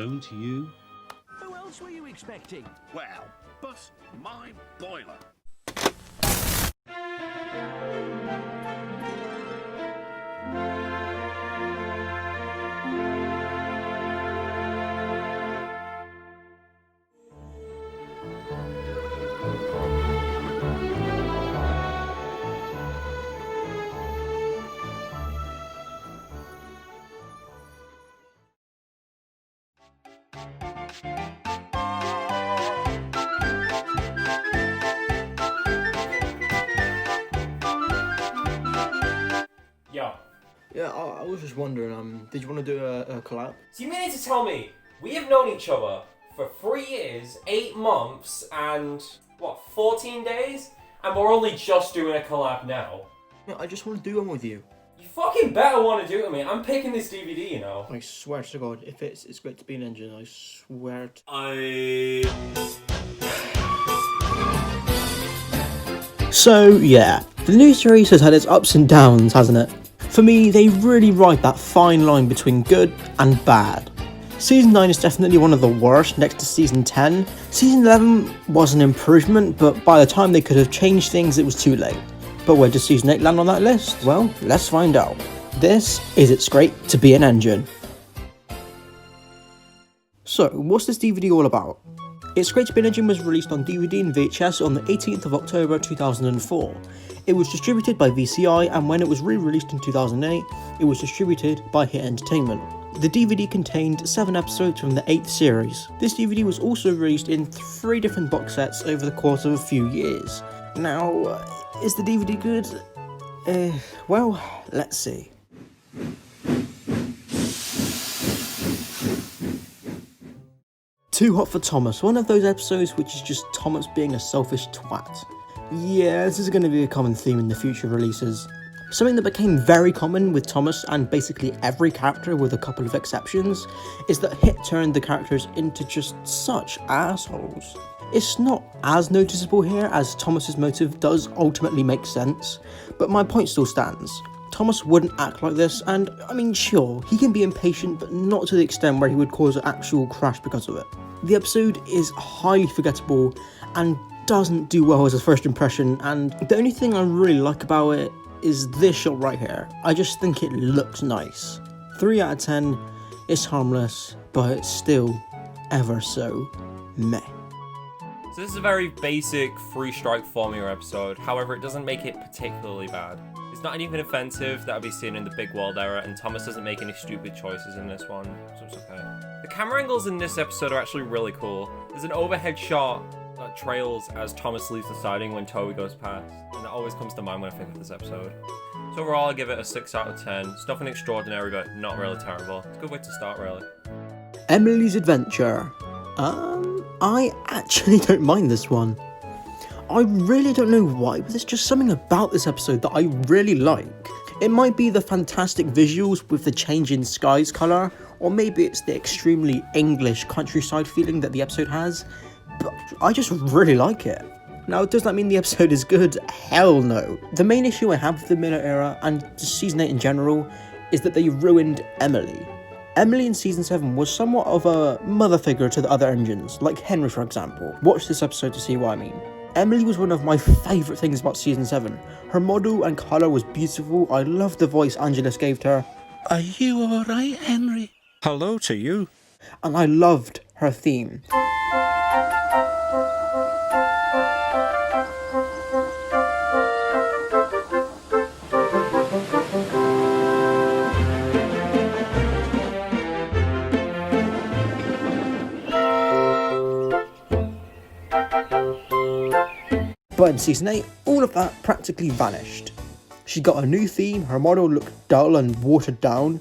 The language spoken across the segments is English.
don't you? Who else were you expecting? Well, bust my boiler. Yeah, I was just wondering, did you want to do a collab? So you mean to tell me we have known each other for 3 years, 8 months, and 14 days? And we're only just doing a collab now? Yeah, I just want to do one with you. You fucking better want to do it with me. I'm picking this DVD, you know. I swear to God, if it's great to be an engine, I swear to... So, yeah, the new series has had its ups and downs, hasn't it? For me, they really ride that fine line between good and bad. Season 9 is definitely one of the worst next to Season 10. Season 11 was an improvement, but by the time they could have changed things, it was too late. But where does Season 8 land on that list? Well, let's find out. This is It's Great to Be an Engine. So, what's this DVD all about? It's Great to Be an Engine was released on DVD and VHS on the 18th of October 2004. It was distributed by VCI, and when it was re-released in 2008, it was distributed by Hit Entertainment. The DVD contained 7 episodes from the 8th series. This DVD was also released in 3 different box sets over the course of a few years. Now, is the DVD good? Well, let's see. Too Hot for Thomas, one of those episodes which is just Thomas being a selfish twat. Yeah, this is going to be a common theme in the future releases. Something that became very common with Thomas and basically every character with a couple of exceptions is that Hit turned the characters into just such assholes. It's not as noticeable here as Thomas's motive does ultimately make sense, but my point still stands. Thomas wouldn't act like this, and I mean sure, he can be impatient but not to the extent where he would cause an actual crash because of it. The episode is highly forgettable and doesn't do well as a first impression, and the only thing I really like about it is this shot right here. I just think it looks nice. 3 out of 10, it's harmless, but it's still ever so meh. So this is a very basic 3-strike formula episode, however it doesn't make it particularly bad. It's not anything offensive that I'll be seeing in the Big World era, and Thomas doesn't make any stupid choices in this one, so it's okay. The camera angles in this episode are actually really cool. There's an overhead shot that trails as Thomas leaves the siding when Toby goes past, and that always comes to mind when I think of this episode. So overall I give it a 6 out of 10. It's nothing extraordinary, but not really terrible. It's a good way to start, really. Emily's Adventure. I actually don't mind this one. I really don't know why, but there's just something about this episode that I really like. It might be the fantastic visuals with the change in sky's colour, or maybe it's the extremely English countryside feeling that the episode has, but I just really like it. Now, does that mean the episode is good? Hell no. The main issue I have with the Miller era, and Season 8 in general, is that they ruined Emily. Emily in Season 7 was somewhat of a mother figure to the other engines, like Henry for example. Watch this episode to see what I mean. Emily was one of my favourite things about Season 7. Her model and colour was beautiful. I loved the voice Angelus gave to her. Are you alright, Henry? Hello to you. And I loved her theme. But in Season 8, all of that practically vanished. She got a new theme, her model looked dull and watered down,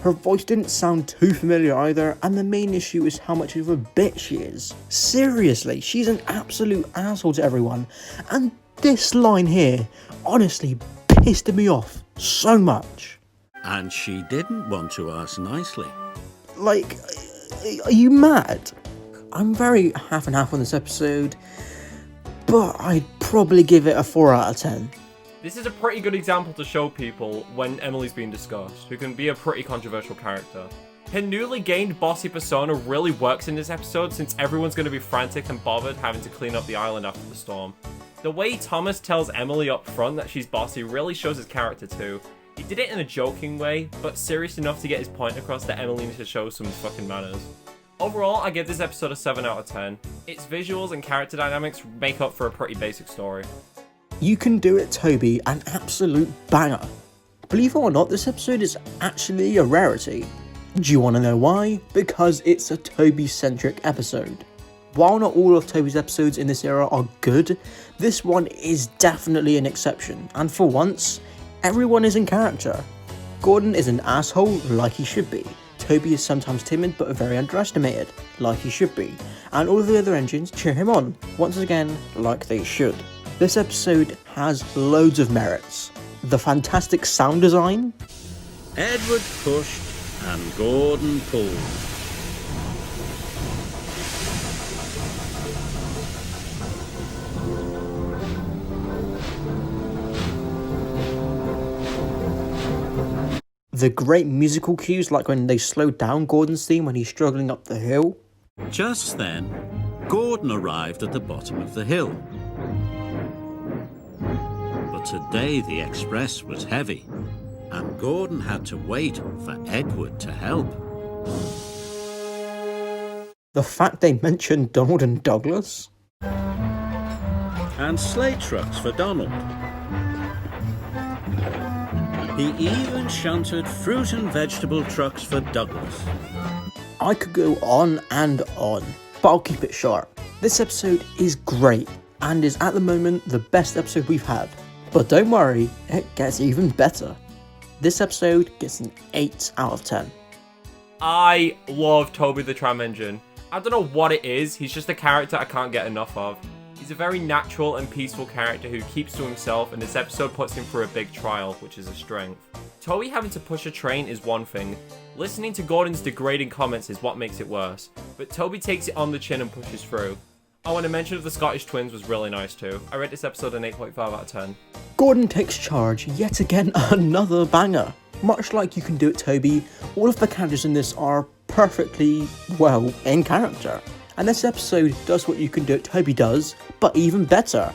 her voice didn't sound too familiar either, and the main issue is how much of a bitch she is. Seriously, she's an absolute asshole to everyone, and this line here honestly pissed me off so much. And she didn't want to ask nicely. Like, are you mad? I'm very half and half on this episode, but I'd probably give it a 4 out of 10. This is a pretty good example to show people when Emily's being discussed, who can be a pretty controversial character. Her newly gained bossy persona really works in this episode since everyone's going to be frantic and bothered having to clean up the island after the storm. The way Thomas tells Emily up front that she's bossy really shows his character too. He did it in a joking way, but serious enough to get his point across that Emily needs to show some fucking manners. Overall, I give this episode a 7 out of 10. Its visuals and character dynamics make up for a pretty basic story. You Can Do It, Toby, an absolute banger. Believe it or not, this episode is actually a rarity. Do you want to know why? Because it's a Toby-centric episode. While not all of Toby's episodes in this era are good, this one is definitely an exception, and for once, everyone is in character. Gordon is an asshole, like he should be. Toby is sometimes timid but very underestimated, like he should be. And all of the other engines cheer him on, once again, like they should. This episode has loads of merits. The fantastic sound design. Edward pushed and Gordon pulled. The great musical cues, like when they slowed down Gordon's theme when he's struggling up the hill. Just then, Gordon arrived at the bottom of the hill. But today the express was heavy, and Gordon had to wait for Edward to help. The fact they mentioned Donald and Douglas. And sleigh trucks for Donald. He even shunted fruit and vegetable trucks for Douglas. I could go on and on, but I'll keep it short. This episode is great, and is at the moment the best episode we've had. But don't worry, it gets even better. This episode gets an 8 out of 10. I love Toby the Tram Engine. I don't know what it is, he's just a character I can't get enough of. He's a very natural and peaceful character who keeps to himself, and this episode puts him through a big trial, which is a strength. Toby having to push a train is one thing. Listening to Gordon's degrading comments is what makes it worse. But Toby takes it on the chin and pushes through. Oh, and a mention of the Scottish twins was really nice too. I rate this episode an 8.5 out of 10. Gordon takes charge, yet again another banger. Much like You Can Do It, Toby, all of the characters in this are perfectly, well, in character. And this episode does what You Can Do It, Toby does, but even better.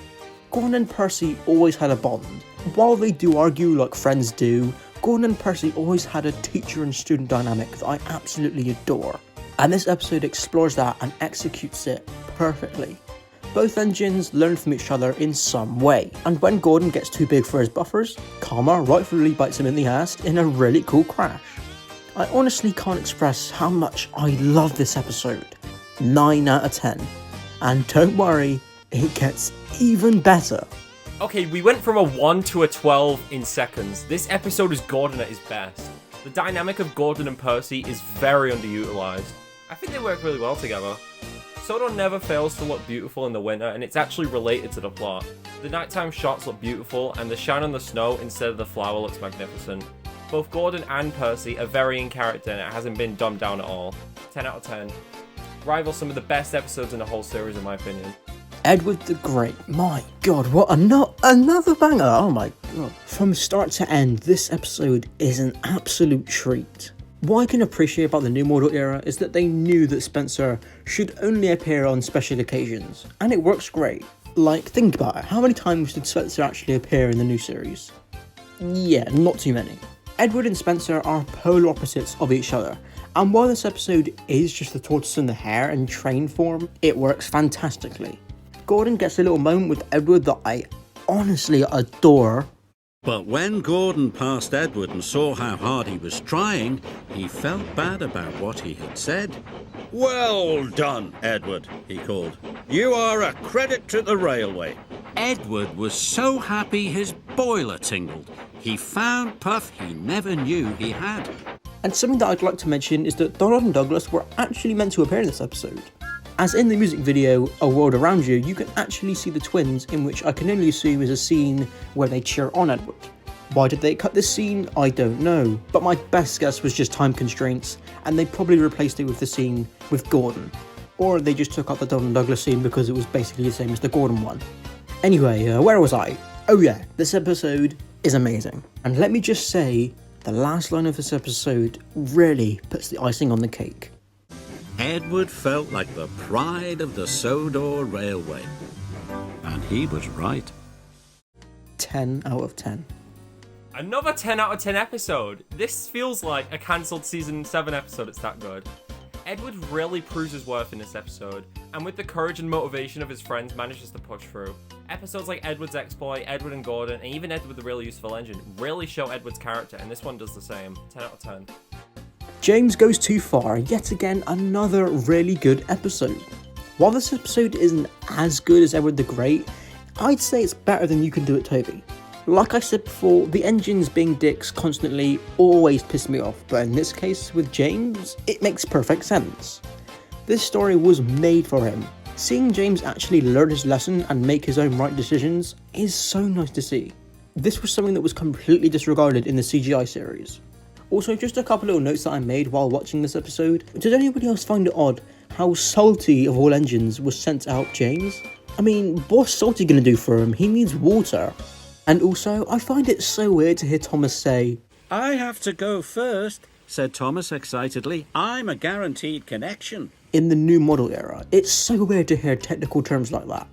Gordon and Percy always had a bond. While they do argue like friends do, Gordon and Percy always had a teacher and student dynamic that I absolutely adore. And this episode explores that and executes it perfectly. Both engines learn from each other in some way, and when Gordon gets too big for his buffers, Karma rightfully bites him in the ass in a really cool crash. I honestly can't express how much I love this episode. 9 out of 10. And don't worry, it gets even better. Okay, we went from a 1 to a 12 in seconds. This episode is Gordon at his best. The dynamic of Gordon and Percy is very underutilized. I think they work really well together. Soto never fails to look beautiful in the winter, and it's actually related to the plot. The nighttime shots look beautiful, and the shine on the snow instead of the flower looks magnificent. Both Gordon and Percy are very in character, and it hasn't been dumbed down at all. 10 out of 10. Rivals some of the best episodes in the whole series in my opinion. Edward the Great, my god, what another banger, oh my god. From start to end, this episode is an absolute treat. What I can appreciate about the New Model era is that they knew that Spencer should only appear on special occasions, and it works great. Like, think about it, how many times did Spencer actually appear in the new series? Yeah, not too many. Edward and Spencer are polar opposites of each other, and while this episode is just the tortoise and the hare in train form, it works fantastically. Gordon gets a little moment with Edward that I honestly adore. But when Gordon passed Edward and saw how hard he was trying, he felt bad about what he had said. "Well done, Edward," he called. "You are a credit to the railway." Edward was so happy his boiler tingled. He found puff he never knew he had. And something that I'd like to mention is that Donald and Douglas were actually meant to appear in this episode. As in the music video, A World Around You, you can actually see the twins, in which I can only assume is a scene where they cheer on Edward. Why did they cut this scene? I don't know, but my best guess was just time constraints, and they probably replaced it with the scene with Gordon. Or they just took out the Donald and Douglas scene because it was basically the same as the Gordon one. Anyway, where was I? Oh yeah, this episode is amazing. And let me just say the last line of this episode really puts the icing on the cake. Edward felt like the pride of the Sodor Railway. And he was right. 10 out of 10. Another 10 out of 10 episode. This feels like a cancelled season 7 episode, it's that good. Edward really proves his worth in this episode, and with the courage and motivation of his friends manages to push through. Episodes like Edward's exploit, Edward and Gordon, and even Edward the Really Useful Engine really show Edward's character, and this one does the same. 10 out of 10. James goes too far, yet again another really good episode. While this episode isn't as good as Edward the Great, I'd say it's better than You Can Do It, Toby. Like I said before, the engines being dicks constantly always piss me off, but in this case with James, it makes perfect sense. This story was made for him. Seeing James actually learn his lesson and make his own right decisions is so nice to see. This was something that was completely disregarded in the CGI series. Also, just a couple little notes that I made while watching this episode. Did anybody else find it odd how Salty of all engines was sent to help James? I mean, what's Salty gonna do for him? He needs water. And also, I find it so weird to hear Thomas say, I have to go first, said Thomas excitedly. I'm a guaranteed connection. In the new model era. It's so weird to hear technical terms like that.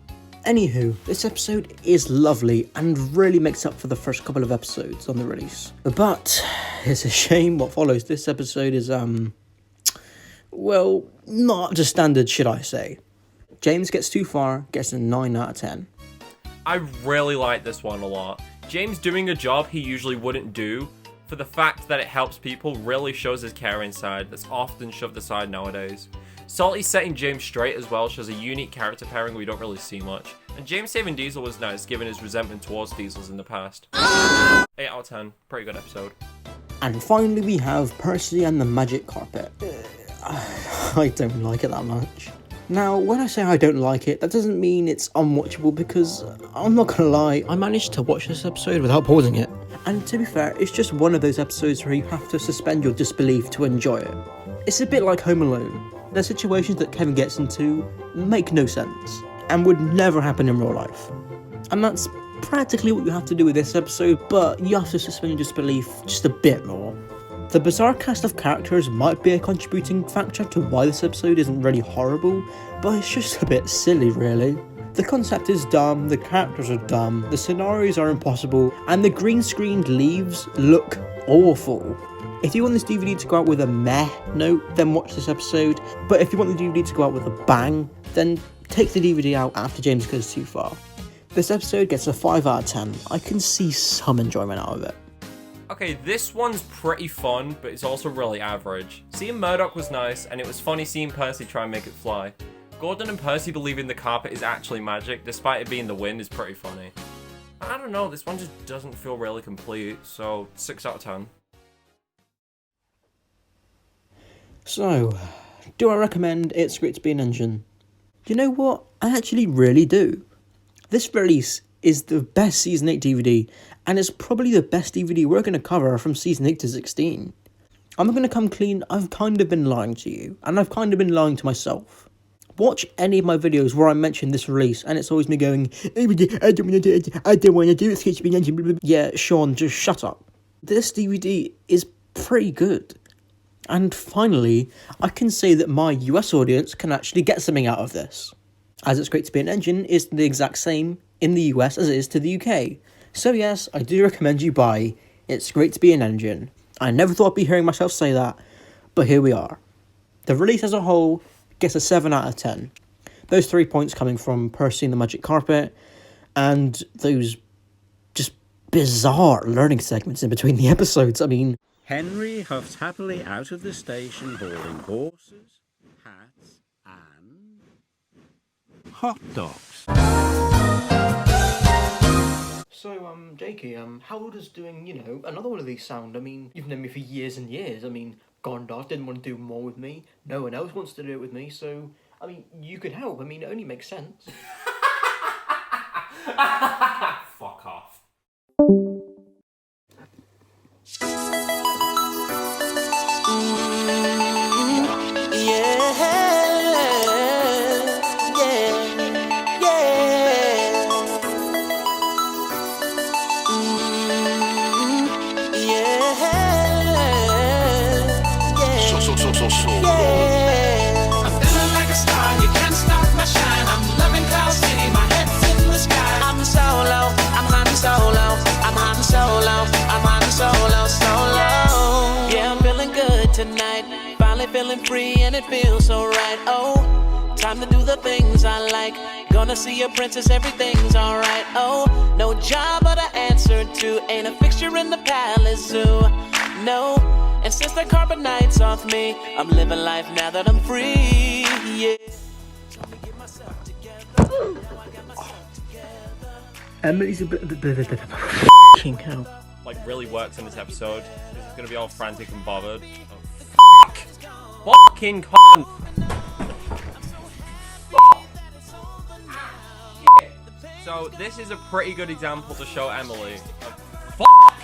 Anywho, this episode is lovely and really makes up for the first couple of episodes on the release. But it's a shame what follows this episode is, well, not up to standard, should I say. James gets too far, gets a 9 out of 10. I really like this one a lot. James doing a job he usually wouldn't do, for the fact that it helps people, really shows his caring side that's often shoved aside nowadays. Salty setting James straight as well shows a unique character pairing we don't really see much. And James saving Diesel was nice given his resentment towards Diesels in the past. 8 out of 10, pretty good episode. And finally we have Percy and the Magic Carpet. I don't like it that much. Now, when I say I don't like it, that doesn't mean it's unwatchable because, I'm not gonna lie, I managed to watch this episode without pausing it. And to be fair, it's just one of those episodes where you have to suspend your disbelief to enjoy it. It's a bit like Home Alone. The situations that Kevin gets into make no sense, and would never happen in real life. And that's practically what you have to do with this episode, but you have to suspend your disbelief just a bit more. The bizarre cast of characters might be a contributing factor to why this episode isn't really horrible, but it's just a bit silly really. The concept is dumb, the characters are dumb, the scenarios are impossible, and the green screened leaves look awful. If you want this DVD to go out with a meh note, then watch this episode, but if you want the DVD to go out with a bang, then take the DVD out after James goes too far. This episode gets a 5 out of 10, I can see some enjoyment out of it. Okay, this one's pretty fun, but it's also really average. Seeing Murdoch was nice, and it was funny seeing Percy try and make it fly. Gordon and Percy believing the carpet is actually magic, despite it being the wind, is pretty funny. I don't know, this one just doesn't feel really complete, so 6 out of 10. So, do I recommend It's Great to Be an Engine? You know what? I actually really do. This release is the best Season 8 DVD, and it's probably the best DVD we're going to cover from Season 8 to 16. I'm going to come clean, I've kind of been lying to you, and I've kind of been lying to myself. Watch any of my videos where I mention this release, and it's always me going, I don't want to do it. Yeah, Sean, just shut up. This DVD is pretty good. And finally, I can say that my US audience can actually get something out of this, as It's Great to Be an Engine is the exact same in the US as it is to the UK. So yes, I do recommend you buy It's Great to Be an Engine. I never thought I'd be hearing myself say that, but here we are. The release as a whole gets a 7 out of 10. Those 3 points coming from Percy and the Magic Carpet, and those just bizarre learning segments in between the episodes. I mean, Henry huffed happily out of the station holding horses, hats, and hot dogs. So, Jakey, how does doing, another one of these sound? I mean, you've known me for years and years. I mean, Gondar didn't want to do more with me. No one else wants to do it with me, so, I mean, you could help. I mean, it only makes sense. Fuck off. Yeah. so soul. Yeah. I'm feeling like a star, you can't stop my shine. I'm loving Cloud City, my head's in the sky. I'm solo, I'm Han Solo, I'm Han Solo, I'm Han Solo, solo. Yeah, I'm feeling good tonight, finally feeling free and it feels so right. Oh, time to do the things I like. Gonna see a princess, everything's alright. Oh, no job but an answer to, ain't a fixture in the palace zoo. No, and since the carpet nights off me, I'm living life now that I'm free. Yeah. Emily's a bit f***ing hell. Like, really works in this episode. This is gonna be all frantic and bothered. Oh, fuck! Fucking cunt! So this is a pretty good example to show Emily of fuck!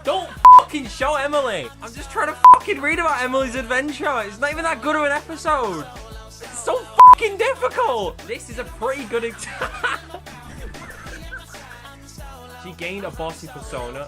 Don't fucking show Emily! I'm just trying to fucking read about Emily's adventure. It's not even that good of an episode. It's so fucking difficult. This is a pretty good example. She gained a bossy persona.